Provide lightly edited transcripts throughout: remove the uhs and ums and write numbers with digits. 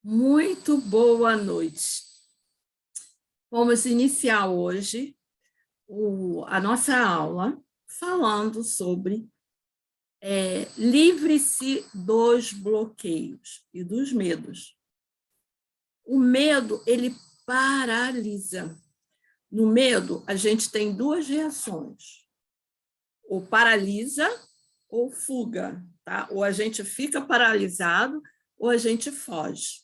Muito boa noite. Vamos iniciar hoje a nossa aula falando sobre livre-se dos bloqueios e dos medos. O medo, ele paralisa. No medo, a gente tem duas reações. Ou paralisa ou fuga, tá? Ou a gente fica paralisado ou a gente foge.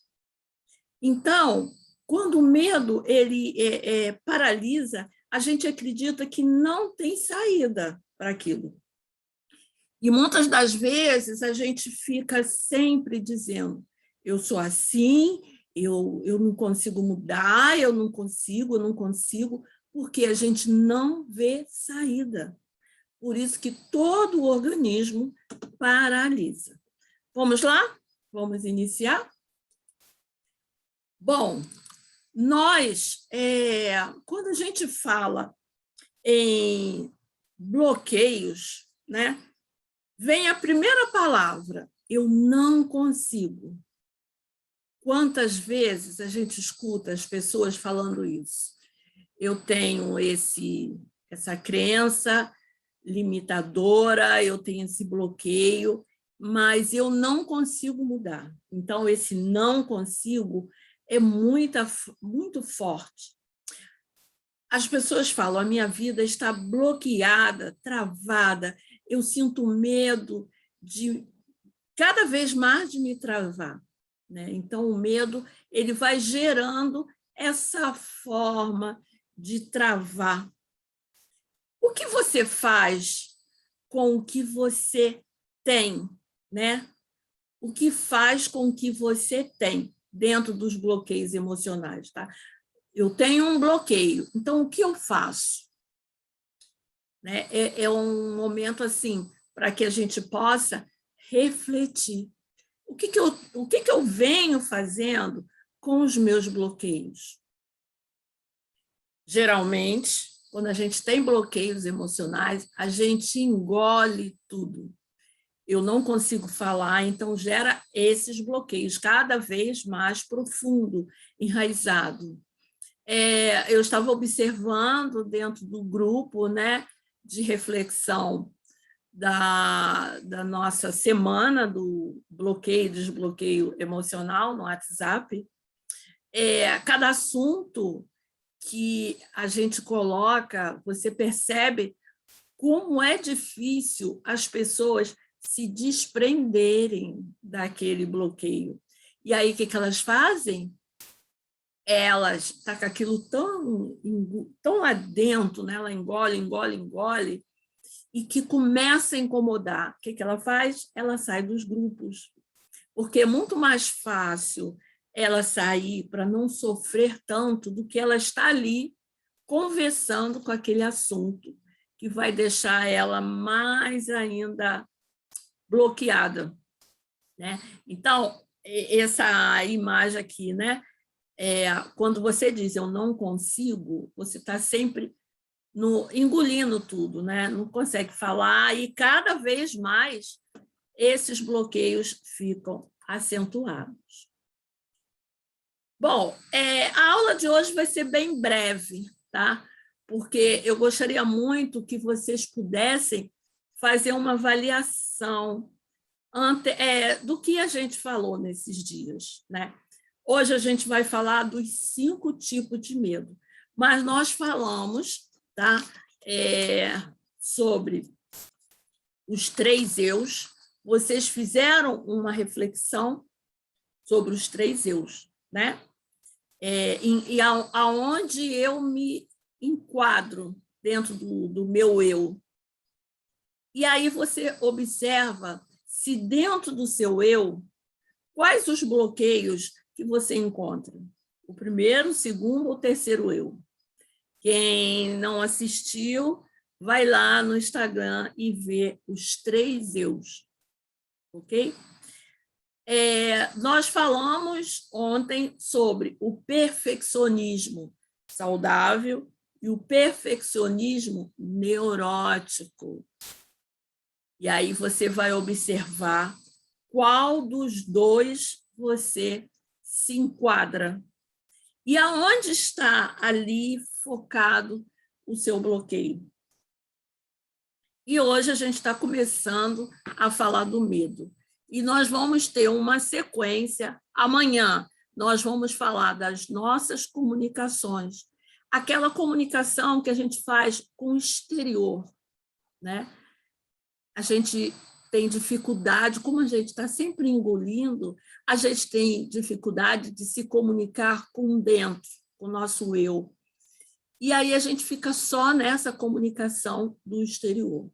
Então, quando o medo ele paralisa, a gente acredita que não tem saída para aquilo. E muitas das vezes a gente fica sempre dizendo: eu sou assim, eu não consigo mudar, eu não consigo, porque a gente não vê saída. Por isso que todo o organismo paralisa. Vamos lá? Vamos iniciar? Bom, nós, quando a gente fala em bloqueios, né, vem a primeira palavra, eu não consigo. Quantas vezes a gente escuta as pessoas falando isso? Eu tenho essa crença limitadora, eu tenho esse bloqueio, mas eu não consigo mudar. Então, esse não consigo é muito forte. As pessoas falam, a minha vida está bloqueada, travada, eu sinto medo de cada vez mais de me travar, né? Então, o medo ele vai gerando essa forma de travar. O que você faz com o que você tem, né? O que faz com o que você tem dentro dos bloqueios emocionais, tá? Eu tenho um bloqueio, então o que eu faço? Né? É um momento assim para que a gente possa refletir. O que eu venho fazendo com os meus bloqueios? Geralmente, quando a gente tem bloqueios emocionais, a gente engole tudo. Eu não consigo falar, então gera esses bloqueios cada vez mais profundo, enraizado. Eu estava observando dentro do grupo, né, de reflexão da nossa semana do bloqueio e desbloqueio emocional no WhatsApp, cada assunto que a gente coloca, você percebe como é difícil as pessoas se desprenderem daquele bloqueio. E aí, o que elas fazem? Elas tacam aquilo tão lá dentro, né? Ela engole, e que começa a incomodar. O que ela faz? Ela sai dos grupos. Porque é muito mais fácil ela sair para não sofrer tanto do que ela estar ali conversando com aquele assunto que vai deixar ela mais ainda bloqueada, né? Então, essa imagem aqui, né? Quando você diz eu não consigo, você está sempre engolindo tudo, né? Não consegue falar e cada vez mais esses bloqueios ficam acentuados. Bom, a aula de hoje vai ser bem breve, tá? Porque eu gostaria muito que vocês pudessem fazer uma avaliação do que a gente falou nesses dias, né? Hoje a gente vai falar dos 5 tipos de medo, mas nós falamos, tá? Sobre os 3 eus. Vocês fizeram uma reflexão sobre os 3 eus, né? E aonde eu me enquadro dentro do meu eu. E aí você observa se dentro do seu eu, quais os bloqueios que você encontra. O primeiro, o segundo ou terceiro eu. Quem não assistiu, vai lá no Instagram e vê os 3 eus, ok? Nós falamos ontem sobre o perfeccionismo saudável e o perfeccionismo neurótico. E aí você vai observar qual dos dois você se enquadra? E aonde está ali focado o seu bloqueio? E hoje a gente está começando a falar do medo. E nós vamos ter uma sequência. Amanhã nós vamos falar das nossas comunicações, aquela comunicação que a gente faz com o exterior, né? A gente tem dificuldade, como a gente está sempre engolindo, a gente tem dificuldade de se comunicar com dentro, com o nosso eu. E aí a gente fica só nessa comunicação do exterior.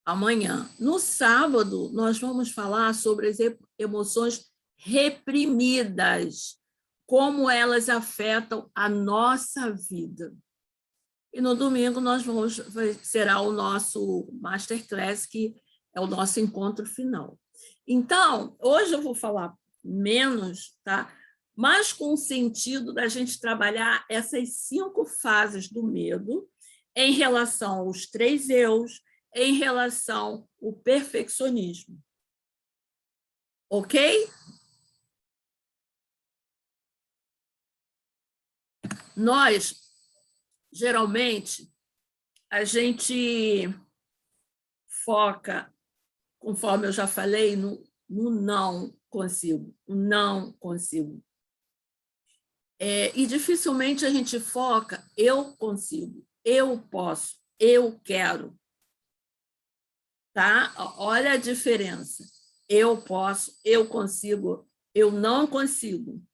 Amanhã. No sábado, nós vamos falar sobre as emoções reprimidas, como elas afetam a nossa vida. E no domingo será o nosso masterclass, que é o nosso encontro final. Então, hoje eu vou falar menos, tá? Mas com o sentido da gente trabalhar essas 5 fases do medo em relação aos 3 eus, em relação ao perfeccionismo. Ok? Nós, geralmente, a gente foca, conforme eu já falei, no não consigo, não consigo. E dificilmente a gente foca, eu consigo, eu posso, eu quero. Tá? Olha a diferença. Eu posso, eu consigo, eu não consigo.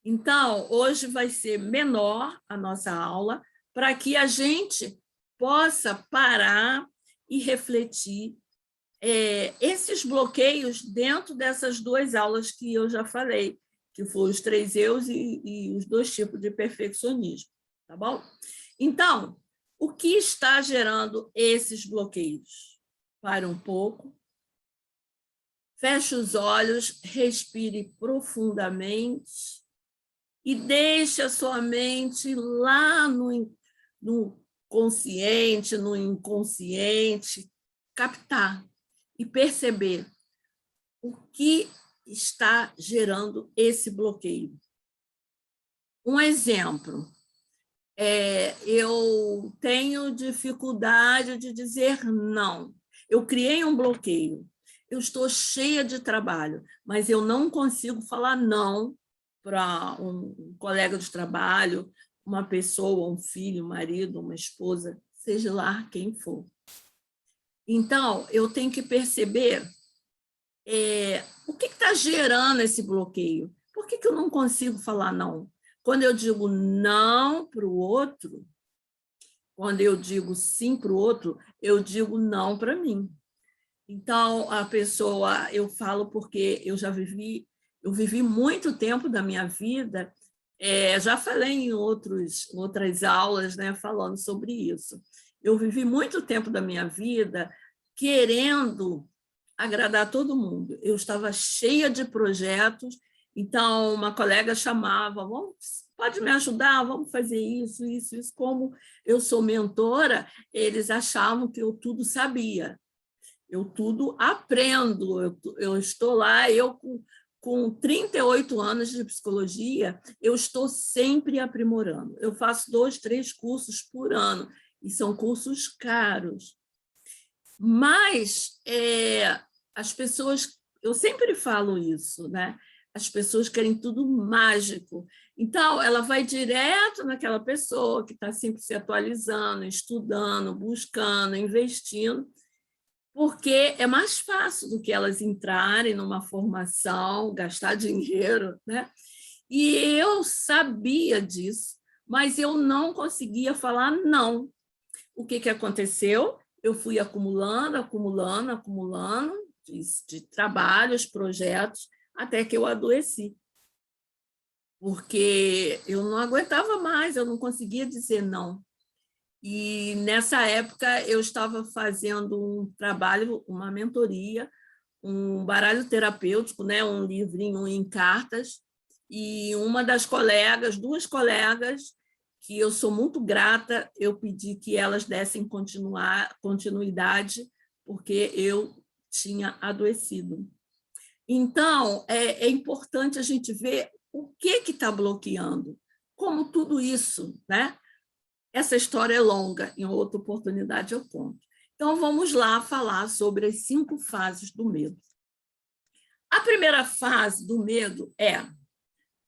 Então, hoje vai ser menor a nossa aula, para que a gente possa parar e refletir esses bloqueios dentro dessas 2 aulas que eu já falei, que foram os 3 eus e os 2 tipos de perfeccionismo. Tá bom? Então, o que está gerando esses bloqueios? Pare um pouco, feche os olhos, respire profundamente e deixe a sua mente lá no consciente, no inconsciente, captar e perceber o que está gerando esse bloqueio. Um exemplo, eu tenho dificuldade de dizer não. Eu criei um bloqueio. Eu estou cheia de trabalho, mas eu não consigo falar não para um colega de trabalho, uma pessoa, um filho, um marido, uma esposa, seja lá quem for. Então, eu tenho que perceber o que está gerando esse bloqueio. Por que eu não consigo falar não? Quando eu digo não para o outro, quando eu digo sim para o outro, eu digo não para mim. Então, a pessoa, eu falo porque eu vivi muito tempo da minha vida, já falei em outras aulas, né, falando sobre isso. Eu vivi muito tempo da minha vida querendo agradar todo mundo. Eu estava cheia de projetos, então uma colega chamava, pode me ajudar, vamos fazer isso, isso, isso. Como eu sou mentora, eles achavam que eu tudo sabia. Eu tudo aprendo, eu estou lá, com 38 anos de psicologia, eu estou sempre aprimorando. Eu faço 2, 3 cursos por ano, e são cursos caros. Mas as pessoas, eu sempre falo isso, né? As pessoas querem tudo mágico. Então, ela vai direto naquela pessoa que está sempre se atualizando, estudando, buscando, investindo, porque é mais fácil do que elas entrarem numa formação, gastar dinheiro, né? E eu sabia disso, mas eu não conseguia falar não. O que aconteceu? Eu fui acumulando de trabalhos, projetos, até que eu adoeci. Porque eu não aguentava mais, eu não conseguia dizer não. E nessa época eu estava fazendo um trabalho, uma mentoria, um baralho terapêutico, né, um livrinho em cartas, e uma das colegas, 2 colegas, que eu sou muito grata, eu pedi que elas dessem continuidade, porque eu tinha adoecido. Então, é importante a gente ver o que está bloqueando, como tudo isso, né? Essa história é longa, em outra oportunidade eu conto. Então, vamos lá falar sobre as 5 fases do medo. A primeira fase do medo é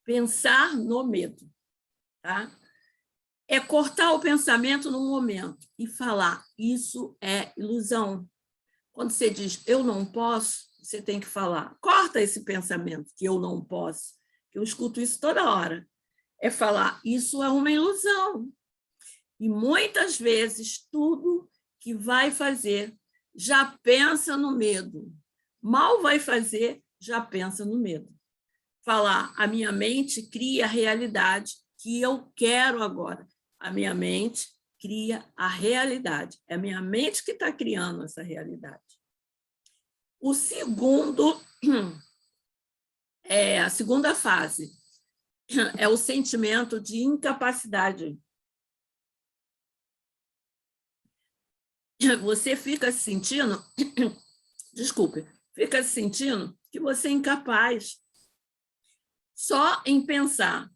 pensar no medo, tá? É cortar o pensamento no momento e falar, isso é ilusão. Quando você diz, eu não posso, você tem que falar, corta esse pensamento, que eu não posso, que eu escuto isso toda hora. É falar, isso é uma ilusão. E muitas vezes tudo que vai fazer já pensa no medo. Mal vai fazer, já pensa no medo. Falar, a minha mente cria a realidade que eu quero agora. A minha mente cria a realidade. É a minha mente que está criando essa realidade. O segundo, a segunda fase, é o sentimento de incapacidade. Você fica se sentindo, desculpe, fica se sentindo que você é incapaz. Só em pensar,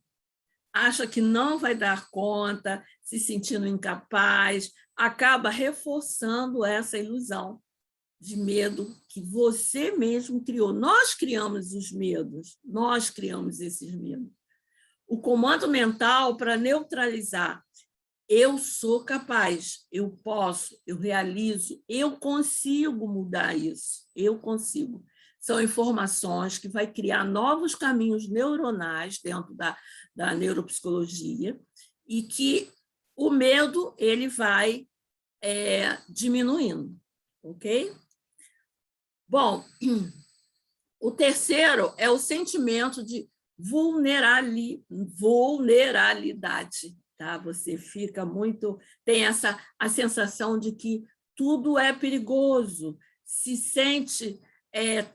acha que não vai dar conta, se sentindo incapaz, acaba reforçando essa ilusão de medo que você mesmo criou. Nós criamos os medos, nós criamos esses medos. O comando mental para neutralizar, eu sou capaz, eu posso, eu realizo, eu consigo mudar isso, eu consigo. São informações que vai criar novos caminhos neuronais dentro da neuropsicologia e que o medo ele vai diminuindo, ok? Bom, o terceiro é o sentimento de vulnerabilidade. Tá? Você fica muito... Tem a sensação de que tudo é perigoso, se sente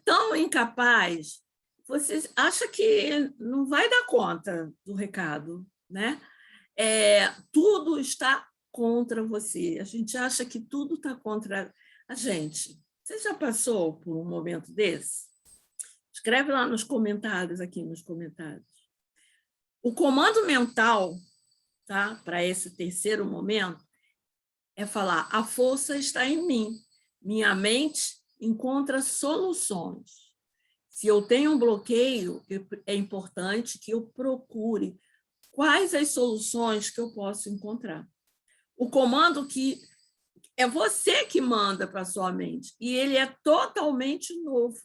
tão incapaz, você acha que não vai dar conta do recado, né? Tudo está contra você. A gente acha que tudo está contra a gente. Você já passou por um momento desse? Escreve lá nos comentários, aqui nos comentários. O comando mental, tá, para esse terceiro momento, é falar, a força está em mim. Minha mente encontra soluções. Se eu tenho um bloqueio, é importante que eu procure quais as soluções que eu posso encontrar. O comando que é você que manda para a sua mente, e ele é totalmente novo.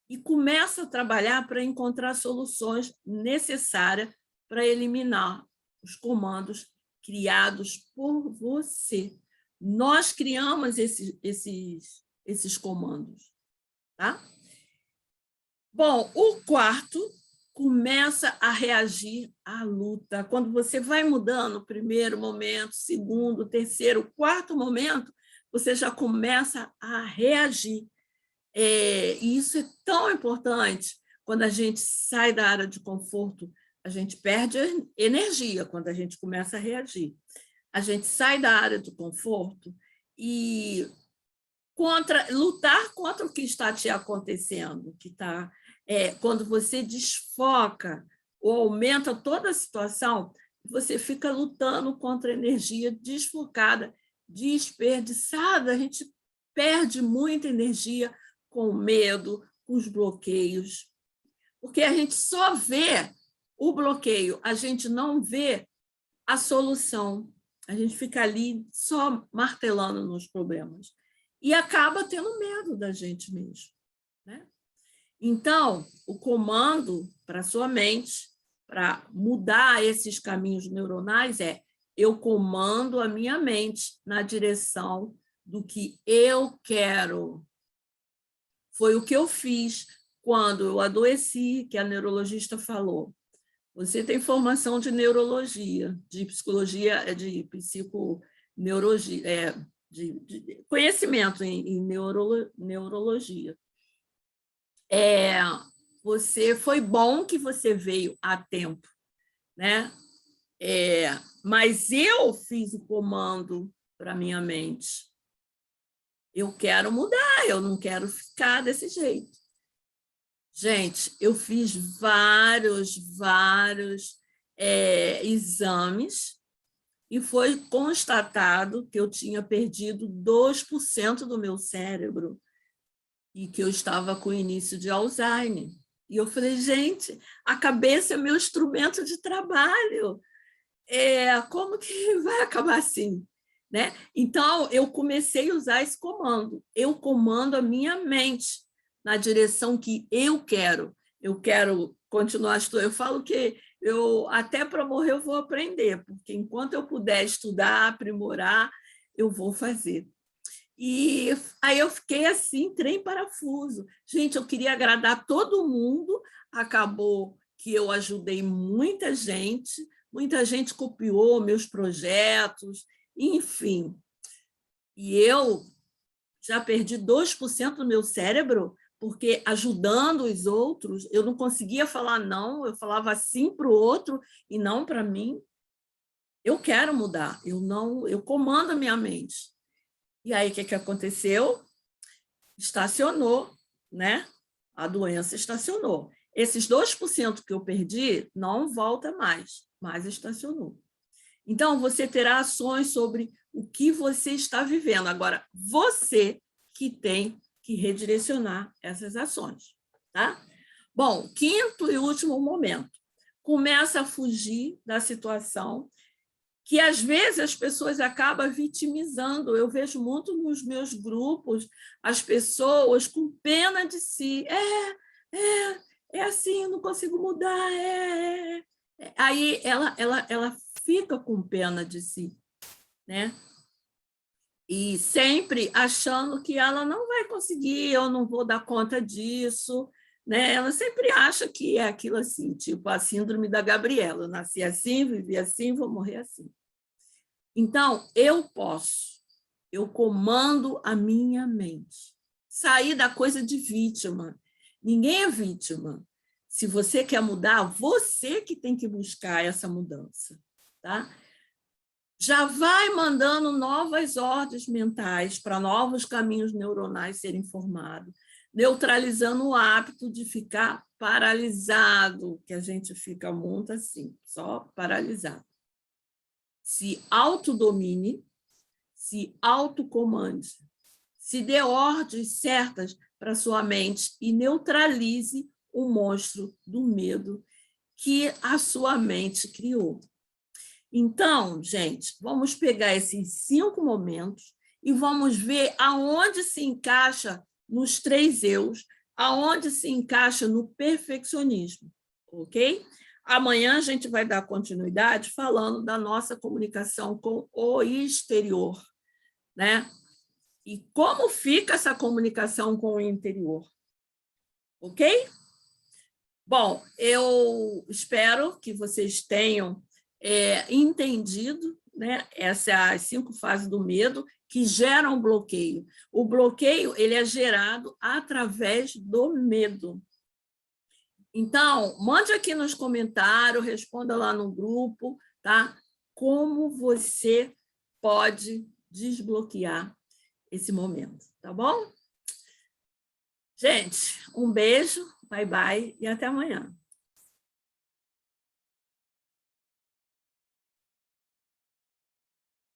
E começa a trabalhar para encontrar soluções necessárias para eliminar os comandos criados por você. Nós criamos esses comandos. Tá? Bom, o quarto começa a reagir à luta. Quando você vai mudando o primeiro momento, segundo, terceiro, quarto momento, você já começa a reagir. E isso é tão importante. Quando a gente sai da área de conforto, a gente perde energia quando a gente começa a reagir. A gente sai da área de conforto e lutar contra o que está te acontecendo, que está quando você desfoca ou aumenta toda a situação, você fica lutando contra a energia desfocada, desperdiçada. A gente perde muita energia com medo, com os bloqueios, porque a gente só vê o bloqueio, a gente não vê a solução. A gente fica ali só martelando nos problemas e acaba tendo medo da gente mesmo, né? Então, o comando para a sua mente, para mudar esses caminhos neuronais, é eu comando a minha mente na direção do que eu quero. Foi o que eu fiz quando eu adoeci, que a neurologista falou. Você tem formação de neurologia, de psicologia, de psiconeurologia, de conhecimento em neurologia. Foi bom que você veio a tempo, né? Mas eu fiz o comando para a minha mente. Eu quero mudar, eu não quero ficar desse jeito. Gente, eu fiz vários exames e foi constatado que eu tinha perdido 2% do meu cérebro e que eu estava com o início de Alzheimer. E eu falei, gente, a cabeça é meu instrumento de trabalho. Como que vai acabar assim? Né? Então, eu comecei a usar esse comando. Eu comando a minha mente na direção que eu quero. Eu quero continuar estudando. Eu falo que até para morrer eu vou aprender, porque enquanto eu puder estudar, aprimorar, eu vou fazer. E aí eu fiquei assim, trem parafuso. Gente, eu queria agradar todo mundo, acabou que eu ajudei muita gente copiou meus projetos, enfim. E eu já perdi 2% do meu cérebro, porque ajudando os outros, eu não conseguia falar não, eu falava sim para o outro e não para mim. Eu quero mudar, eu comando a minha mente. E aí, o que aconteceu? Estacionou, né? A doença estacionou. Esses 2% que eu perdi não volta mais, mas estacionou. Então, você terá ações sobre o que você está vivendo. Agora, você que tem que redirecionar essas ações, tá? Bom, quinto e último momento. Começa a fugir da situação que às vezes as pessoas acabam vitimizando. Eu vejo muito nos meus grupos as pessoas com pena de si. É assim, eu não consigo mudar. Aí ela fica com pena de si, né? E sempre achando que ela não vai conseguir, eu não vou dar conta disso, né? Ela sempre acha que é aquilo assim, tipo a síndrome da Gabriela. Eu nasci assim, vivi assim, vou morrer assim. Então, eu comando a minha mente. Sair da coisa de vítima. Ninguém é vítima. Se você quer mudar, você que tem que buscar essa mudança. Tá? Já vai mandando novas ordens mentais para novos caminhos neuronais serem formados, neutralizando o hábito de ficar paralisado, que a gente fica muito assim, só paralisado. Se autodomine, se autocomande, se dê ordens certas para sua mente e neutralize o monstro do medo que a sua mente criou. Então, gente, vamos pegar esses 5 momentos e vamos ver aonde se encaixa nos 3 eus, aonde se encaixa no perfeccionismo, ok? Amanhã a gente vai dar continuidade falando da nossa comunicação com o exterior, né? E como fica essa comunicação com o interior, ok? Bom, eu espero que vocês tenham entendido, né, essas 5 fases do medo que geram bloqueio. O bloqueio ele é gerado através do medo. Então, mande aqui nos comentários, responda lá no grupo, tá? Como você pode desbloquear esse momento, tá bom? Gente, um beijo, bye bye e até amanhã.